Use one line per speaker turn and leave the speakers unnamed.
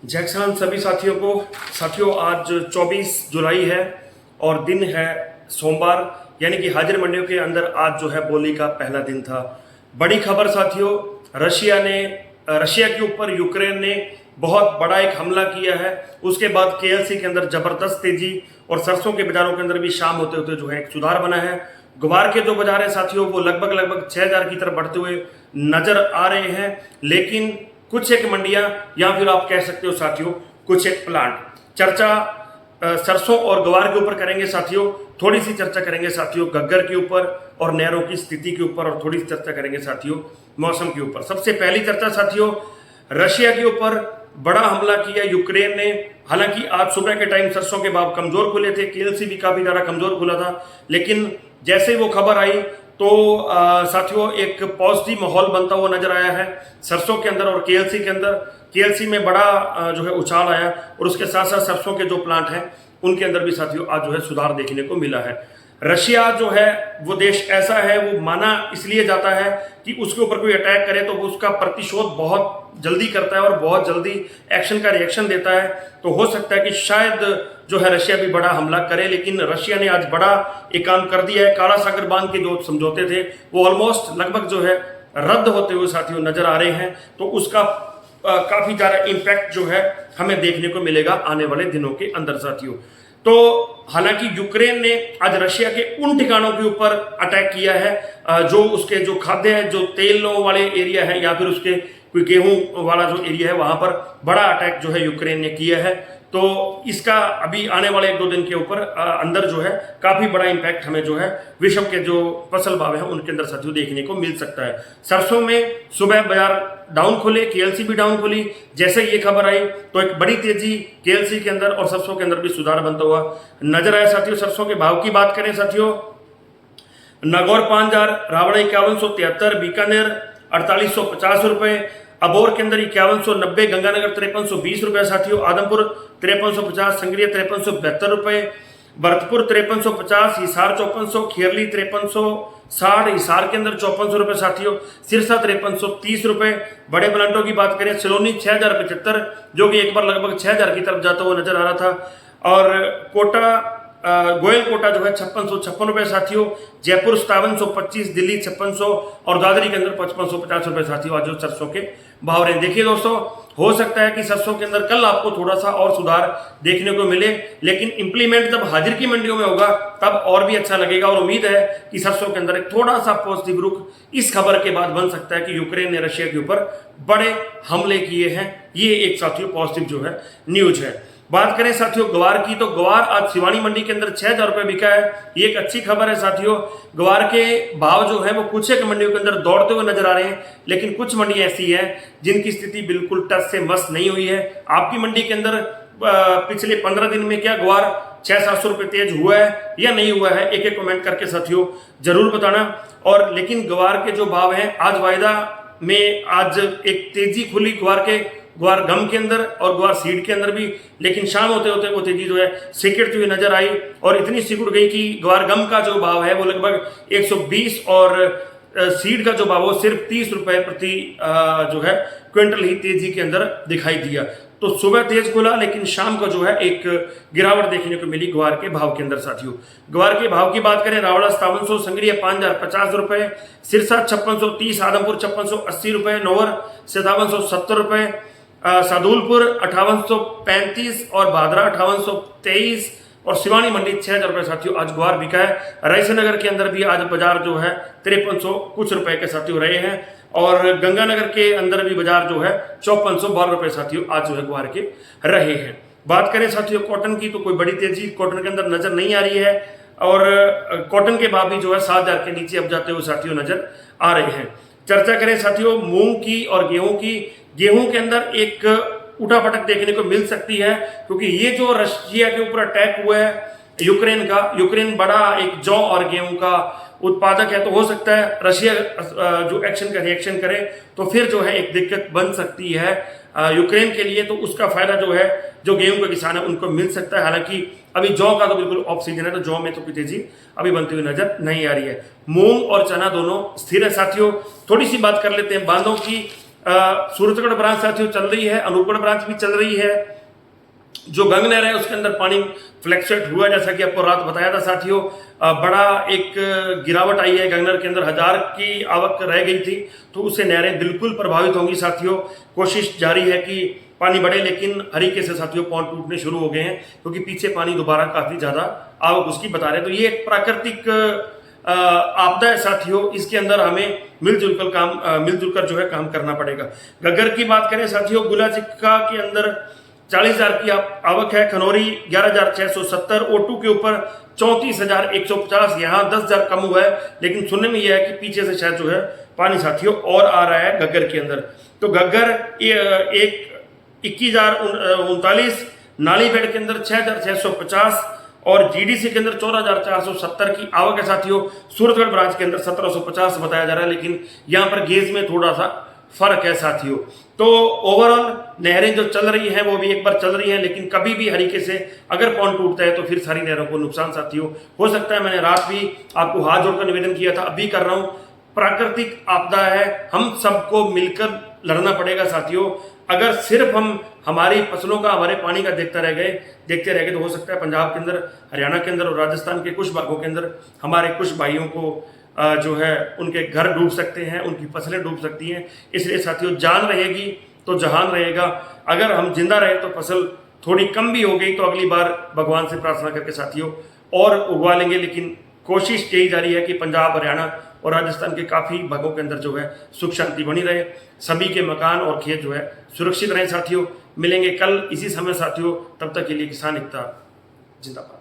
जय किसान सभी साथियों को। साथियों आज 24 जुलाई है और दिन है सोमवार, यानी कि हाजिर मंडियों के अंदर आज जो है बोली का पहला दिन था। बड़ी खबर साथियों, रशिया के ऊपर यूक्रेन ने बहुत बड़ा एक हमला किया है। उसके बाद केएलसी के अंदर जबरदस्त तेजी और सरसों के बाजारों के अंदर भी शाम होते होते जो है एक सुधार बना है। ग्वार के जो बाजार है साथियों वो लगभग 6000 की तरफ बढ़ते हुए नजर आ रहे हैं, लेकिन कुछ एक मंडियां या फिर आप कह सकते हो साथियों कुछ एक प्लांट। चर्चा सरसों और ग्वार के ऊपर करेंगे साथियों। थोड़ी सी चर्चा करेंगे साथियों गग्गर के ऊपर और नहरों की स्थिति के ऊपर, और थोड़ी सी चर्चा करेंगे साथियों मौसम के ऊपर। सबसे पहली चर्चा साथियों, रशिया के ऊपर बड़ा हमला किया यूक्रेन ने। हालांकि आज सुबह के टाइम सरसों के भाव कमजोर खुले थे, केएलसी भी काफी ज्यादा कमजोर खुला था, लेकिन जैसे वो खबर आई तो साथियों एक पॉजिटिव माहौल बनता हुआ नजर आया है सरसों के अंदर और केएलसी के अंदर। केएलसी में बड़ा जो है उछाल आया और उसके साथ साथ सरसों के जो प्लांट हैं उनके अंदर भी साथियों आज जो है सुधार देखने को मिला है। रशिया जो है वो देश ऐसा है, वो माना इसलिए जाता है कि उसके ऊपर कोई अटैक करे तो वो उसका प्रतिशोध बहुत जल्दी करता है और बहुत जल्दी एक्शन का रिएक्शन देता है। तो हो सकता है कि शायद जो है रशिया भी बड़ा हमला करे, लेकिन रशिया ने आज बड़ा एक काम कर दिया है। काला सागर बांध के जो समझौते थे वो ऑलमोस्ट लगभग जो है रद्द होते हुए साथियों नजर आ रहे हैं। तो उसका काफी ज्यादा इम्पैक्ट जो है हमें देखने को मिलेगा आने वाले दिनों के अंदर साथियों। तो हालांकि यूक्रेन ने आज रशिया के उन ठिकानों के ऊपर अटैक किया है जो उसके जो खाद्य है, जो तेलों वाले एरिया है या फिर उसके कोई गेहूं वाला जो एरिया है वहां पर बड़ा अटैक जो है यूक्रेन ने किया है। तो इसका अभी आने वाले 1-2 दिन के ऊपर अंदर जो है काफी बड़ा इंपैक्ट हमें जो है विश्व के जो फसल भाव है उनके अंदर साथियों देखने को मिल सकता है। सरसों में सुबह बाजार डाउन खुले, केएलसी भी डाउन खुली। जैसे ये खबर आई तो एक बड़ी तेजी केएलसी के अंदर और सरसों के अंदर भी सुधार बनता हुआ नजर आया साथियों। सरसों के भाव की बात करें साथियों, नागौर 5000, रावड़ा 5173, बीकानेर 4850 रुपए, अबोर के अंदर 5190, गंगानगर 5320 रुपए साथियों, आदमपुर 5350, संग्रिया 5372 रुपए, भरतपुर 5350, हिसार 5400, खीरली 5360, हिसार के अंदर 5400 रुपए साथियों, सिरसा 5330 रुपए। बड़े प्लांटों की बात करें, सिलोनी 6075 जो कि एक बार लगभग 6000 की तरफ जाता हुआ नजर आ रहा था, और कोटा गोयल कोटा जो है 5656 रुपए साथियों, जयपुर 5725, दिल्ली 5600 और दादरी के अंदर 5550 रुपए साथियों आज जो सरसों के भाव रहे। देखिए दोस्तों, हो सकता है कि सरसों के अंदर कल आपको थोड़ा सा और सुधार देखने को मिले, लेकिन इंप्लीमेंट जब हाजिर की मंडियों में होगा तब और भी अच्छा लगेगा। और उम्मीद है कि सरसों के अंदर एक थोड़ा सा पॉजिटिव रुख इस खबर के बाद बन सकता है कि यूक्रेन ने रशिया के ऊपर बड़े हमले किए हैं। ये एक साथियों पॉजिटिव जो है न्यूज है। बात करें साथियों ग्वार की, तो ग्वार आज शिवानी मंडी के अंदर 6000 रुपए बिका है। ये एक अच्छी खबर है साथियों। ग्वार के भाव जो है वो कुछ एक मंडियों के अंदर दौड़ते हुए नजर आ रहे हैं, लेकिन कुछ मंडियां ऐसी है जिनकी स्थिति बिल्कुल टस से मस नहीं हुई है। आपकी मंडी के अंदर पिछले 15 दिन में क्या ग्वार 600-700 रुपए तेज हुआ है या नहीं हुआ है, एक एक कमेंट करके साथियों जरूर बताना। और लेकिन ग्वार के जो भाव हैं आज वायदा में आज एक तेजी खुली ग्वार गम के अंदर और ग्वार सीड के अंदर भी, लेकिन शाम होते होते वो तेजी जो है सिकुड़ती हुई नजर आई और इतनी सिकुड़ गई कि ग्वार गम का जो भाव है वो लगभग 120 और सीड का जो भाव वो सिर्फ 30 रुपए प्रति जो है क्विंटल ही तेजी के अंदर दिखाई दिया। तो सुबह तेज खुला, लेकिन शाम को जो है एक गिरावट देखने को मिली ग्वार के भाव के अंदर साथियों। ग्वार के भाव की बात करें, रावड़ा 5700, संग्रिया 5050 रुपए, सिरसा 5630, आदमपुर 5680 रुपए, नौवर 5770 रुपए, सादुलपुर 5835 और भादरा 5823 और शिवानी मंडी 6000 रुपए साथियों आज ग्वार बिका है। रायसेनगर के अंदर भी आज बाजार जो है 5300 कुछ रुपए के साथियों रहे हैं, और गंगानगर के अंदर भी बाजार जो है 5412 रुपए साथियों आज जो है ग्वार के रहे हैं। बात करें साथियों कॉटन की, तो कोई बड़ी तेजी कॉटन के अंदर नजर नहीं आ रही है, और कॉटन के भाव भी जो है 7000 के नीचे अब जाते हुए साथियों नजर आ रहे हैं। चर्चा करें साथियों मूंग की और गेहूं की, गेहूं के अंदर एक उठापटक देखने को मिल सकती है, क्योंकि ये जो रशिया के ऊपर अटैक हुआ है यूक्रेन बड़ा एक जौ और गेहूं का उत्पादक है, तो हो सकता है रशिया जो एक्शन का रिएक्शन करे तो फिर जो है एक दिक्कत बन सकती है यूक्रेन के लिए। तो उसका फायदा जो है जो गेहूं के किसान है उनको मिल सकता है। हालांकि अभी जौ का तो बिल्कुल ऑफ सीजन है, तो जौ में तो कोई तेजी अभी बनती हुई नजर नहीं आ रही है। मूंग और चना दोनों स्थिर है साथियों। थोड़ी सी बात कर लेते हैं बांधों की। सूरतगढ़ ब्रांच साथियों चल रही है, अनूपगढ़ ब्रांच भी चल रही है। जो गंग नहर है उसके अंदर पानी फ्लैक्चुएट हुआ, जैसा कि आपको रात बताया था साथियों। बड़ा एक गिरावट आई है, गंग नहर के अंदर 1000 की आवक रह गई थी, तो उससे नहरें बिल्कुल प्रभावित होंगी साथियों। कोशिश जारी है कि पानी बढ़े, लेकिन हरीके से साथियों पौंड टूटने शुरू हो गए हैं, क्योंकि पीछे पानी दोबारा काफी ज्यादा आवक उसकी बता रहे हैं। तो ये एक प्राकृतिक आपदा है साथियों, इसके अंदर हमें मिलजुल कर जो है काम करना पड़ेगा। घग्गर की बात करें साथियों, गुलाचिक्का के अंदर 40,000 की आवक है, खनौरी 11,670, ओटू के ऊपर 34,150, यहाँ 10,000 कम हुआ है, लेकिन सुनने में यह है कि पीछे से शायद जो है पानी साथियों और आ रहा है घग्गर के अंदर। तो घग्गर 21,039, नाली बेड के अंदर 6,650 और जीडीसी के अंदर 14,470 की आवक है साथियों। सूरतगढ़ ब्रांच के अंदर 1,750 बताया जा रहा है, लेकिन यहाँ पर गेज में थोड़ा सा फर्क है साथियों। तो ओवरऑल नहरें जो चल रही हैं वो भी एक बार चल रही हैं, लेकिन कभी भी हरीके से अगर पौंड टूटता है तो फिर सारी नहरों को नुकसान साथियों हो सकता है। मैंने रात भी आपको हाथ जोड़कर निवेदन किया था, अभी कर रहा हूं, प्राकृतिक आपदा है, हम सबको मिलकर लड़ना पड़ेगा साथियों। अगर सिर्फ हम हमारी फसलों का, हमारे पानी का देखते रह गए तो हो सकता है पंजाब के अंदर, हरियाणा के अंदर और राजस्थान के कुछ भागों के अंदर हमारे कुछ भाइयों को जो है उनके घर डूब सकते हैं, उनकी फसलें डूब सकती हैं। इसलिए साथियों जान रहेगी तो जहान रहेगा। अगर हम जिंदा रहे तो फसल थोड़ी कम भी हो गई तो अगली बार भगवान से प्रार्थना करके साथियों और उगवा लेंगे, लेकिन कोशिश यही जारी है कि पंजाब, हरियाणा और राजस्थान के काफ़ी भागों के अंदर जो है सुख शांति बनी रहे, सभी के मकान और खेत जो है सुरक्षित रहें साथियों। मिलेंगे कल इसी समय साथियों, तब तक के लिए किसान एकता जिंदाबाद।